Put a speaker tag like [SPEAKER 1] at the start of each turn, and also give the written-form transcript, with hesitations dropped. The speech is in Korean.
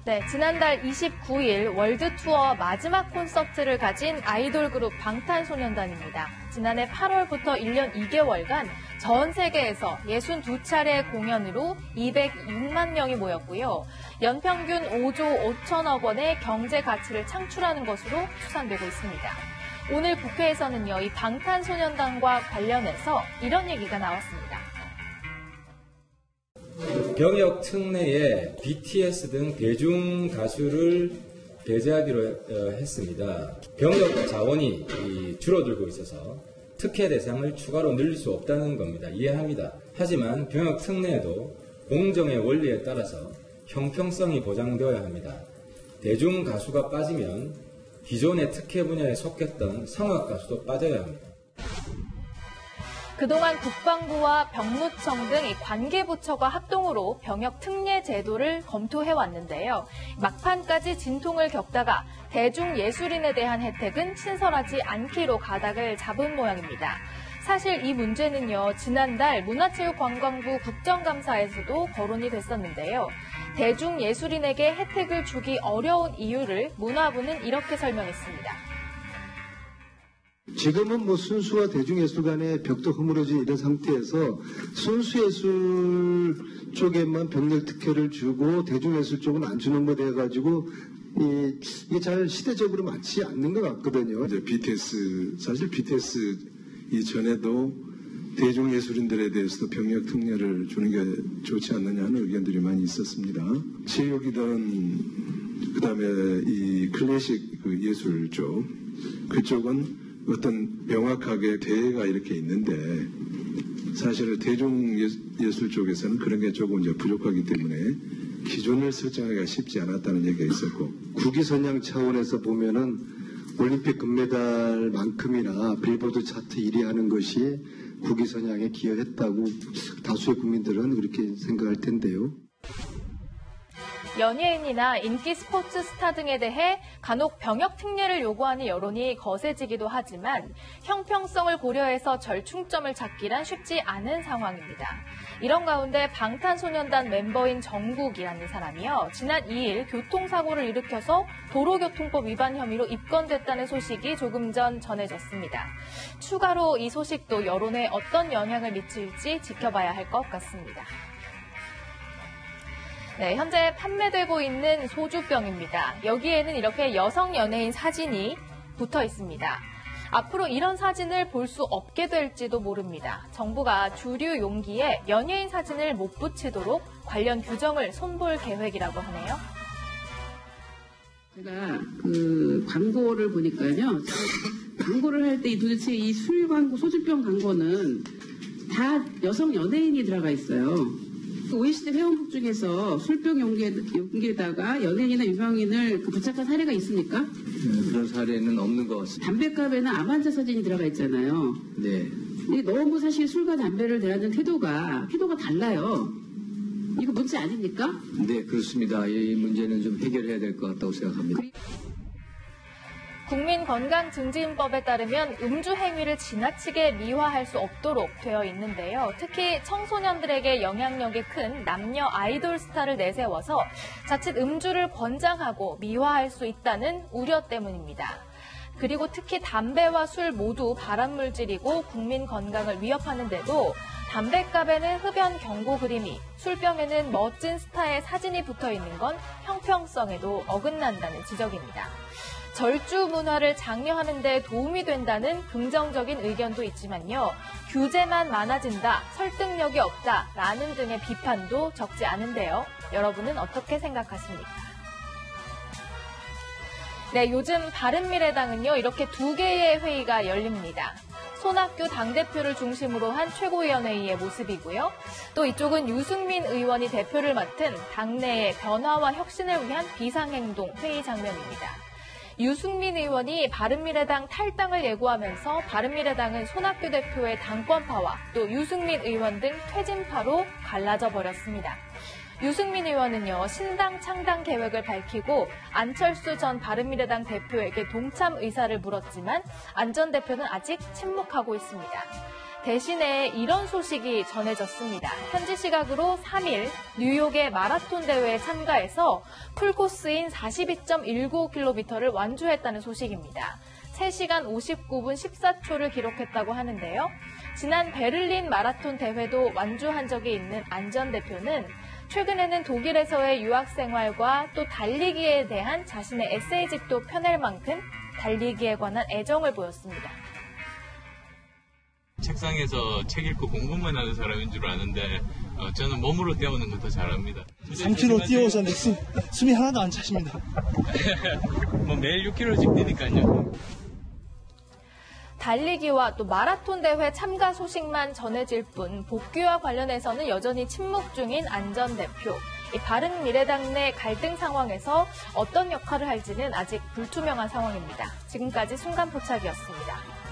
[SPEAKER 1] 네, 지난달 29일 월드 투어 마지막 콘서트를 가진 아이돌 그룹 방탄소년단입니다. 지난해 8월부터 1년 2개월간 전 세계에서 62차례 공연으로 206만 명이 모였고요. 연평균 5조 5천억 원의 경제 가치를 창출하는 것으로 추산되고 있습니다. 오늘 국회에서는요, 이 방탄소년단과 관련해서 이런 얘기가 나왔습니다.
[SPEAKER 2] 병역 특례에 BTS 등 대중 가수를 배제하기로 했습니다. 병역 자원이 줄어들고 있어서 특혜 대상을 추가로 늘릴 수 없다는 겁니다. 이해합니다. 하지만 병역 특례에도 공정의 원리에 따라서 형평성이 보장되어야 합니다. 대중 가수가 빠지면 기존의 특혜 분야에 속했던 성악 가수도 빠져야 합니다.
[SPEAKER 1] 그동안 국방부와 병무청 등 관계부처가 합동으로 병역 특례 제도를 검토해왔는데요. 막판까지 진통을 겪다가 대중예술인에 대한 혜택은 신설하지 않기로 가닥을 잡은 모양입니다. 사실 이 문제는요, 지난달 문화체육관광부 국정감사에서도 거론이 됐었는데요. 대중예술인에게 혜택을 주기 어려운 이유를 문화부는 이렇게 설명했습니다.
[SPEAKER 3] 지금은 순수와 대중예술 간의 벽도 허물어진 이런 상태에서 순수예술 쪽에만 병역 특혜를 주고 대중예술 쪽은 안 주는 거 돼가지고 이게 잘 시대적으로 맞지 않는 것 같거든요.
[SPEAKER 4] 이제 사실 BTS 이전에도 대중예술인들에 대해서도 병역 특례를 주는 게 좋지 않느냐는 의견들이 많이 있었습니다. 체육이든 그다음에 이 클래식 예술 쪽 그쪽은 어떤 명확하게 대회가 이렇게 있는데 사실은 대중예술 쪽에서는 그런 게 조금 이제 부족하기 때문에 기준을 설정하기가 쉽지 않았다는 얘기가 있었고
[SPEAKER 3] 국위선양 차원에서 보면은 올림픽 금메달만큼이나 빌보드 차트 1위 하는 것이 국위선양에 기여했다고 다수의 국민들은 그렇게 생각할 텐데요.
[SPEAKER 1] 연예인이나 인기 스포츠 스타 등에 대해 간혹 병역 특례를 요구하는 여론이 거세지기도 하지만 형평성을 고려해서 절충점을 찾기란 쉽지 않은 상황입니다. 이런 가운데 방탄소년단 멤버인 정국이라는 사람이요, 지난 2일 교통사고를 일으켜서 도로교통법 위반 혐의로 입건됐다는 소식이 조금 전 전해졌습니다. 추가로 이 소식도 여론에 어떤 영향을 미칠지 지켜봐야 할 것 같습니다. 네, 현재 판매되고 있는 소주병입니다. 여기에는 이렇게 여성 연예인 사진이 붙어 있습니다. 앞으로 이런 사진을 볼 수 없게 될지도 모릅니다. 정부가 주류 용기에 연예인 사진을 못 붙이도록 관련 규정을 손볼 계획이라고 하네요.
[SPEAKER 5] 제가 광고를 보니까요. 광고를 할 때 도대체 이 술 광고, 소주병 광고는 다 여성 연예인이 들어가 있어요. OECD 회원국 중에서 술병 용기에다가 연예인이나 유명인을 부착한 사례가 있습니까?
[SPEAKER 6] 그런 사례는 없는 것 같습니다.
[SPEAKER 5] 담배값에는 암 환자 사진이 들어가 있잖아요.
[SPEAKER 6] 네.
[SPEAKER 5] 너무 사실 술과 담배를 대하는 태도가 달라요. 이거 문제 아닙니까?
[SPEAKER 6] 네, 그렇습니다. 이 문제는 좀 해결해야 될 것 같다고 생각합니다.
[SPEAKER 1] 국민건강증진법에 따르면 음주 행위를 지나치게 미화할 수 없도록 되어 있는데요. 특히 청소년들에게 영향력이 큰 남녀 아이돌 스타를 내세워서 자칫 음주를 권장하고 미화할 수 있다는 우려 때문입니다. 그리고 특히 담배와 술 모두 발암물질이고 국민 건강을 위협하는데도 담뱃갑에는 흡연 경고 그림이, 술병에는 멋진 스타의 사진이 붙어 있는 건 형평성에도 어긋난다는 지적입니다. 절주 문화를 장려하는 데 도움이 된다는 긍정적인 의견도 있지만요. 규제만 많아진다, 설득력이 없다, 라는 등의 비판도 적지 않은데요. 여러분은 어떻게 생각하십니까? 네, 요즘 바른미래당은요, 이렇게 2개의 회의가 열립니다. 손학규 당대표를 중심으로 한 최고위원회의 모습이고요. 또 이쪽은 유승민 의원이 대표를 맡은 당내의 변화와 혁신을 위한 비상행동 회의 장면입니다. 유승민 의원이 바른미래당 탈당을 예고하면서 바른미래당은 손학규 대표의 당권파와 또 유승민 의원 등 퇴진파로 갈라져 버렸습니다. 유승민 의원은요, 신당 창당 계획을 밝히고 안철수 전 바른미래당 대표에게 동참 의사를 물었지만 안 전 대표는 아직 침묵하고 있습니다. 대신에 이런 소식이 전해졌습니다. 현지 시각으로 3일 뉴욕의 마라톤 대회에 참가해서 풀코스인 42.195km를 완주했다는 소식입니다. 3시간 59분 14초를 기록했다고 하는데요. 지난 베를린 마라톤 대회도 완주한 적이 있는 안 전 대표는 최근에는 독일에서의 유학 생활과 또 달리기에 대한 자신의 에세이집도 펴낼 만큼 달리기에 관한 애정을 보였습니다.
[SPEAKER 7] 책상에서 책 읽고 공부만 하는 사람인 줄 아는데 저는 몸으로 때우는 거 더 잘합니다.
[SPEAKER 8] 3km 뛰어오셨는데 숨이 하나도 안 차십니다.
[SPEAKER 7] 뭐 매일 6km씩 뛰니까요.
[SPEAKER 1] 달리기와 또 마라톤 대회 참가 소식만 전해질 뿐 복귀와 관련해서는 여전히 침묵 중인 안 전 대표. 이 바른미래당 내 갈등 상황에서 어떤 역할을 할지는 아직 불투명한 상황입니다. 지금까지 순간포착이었습니다.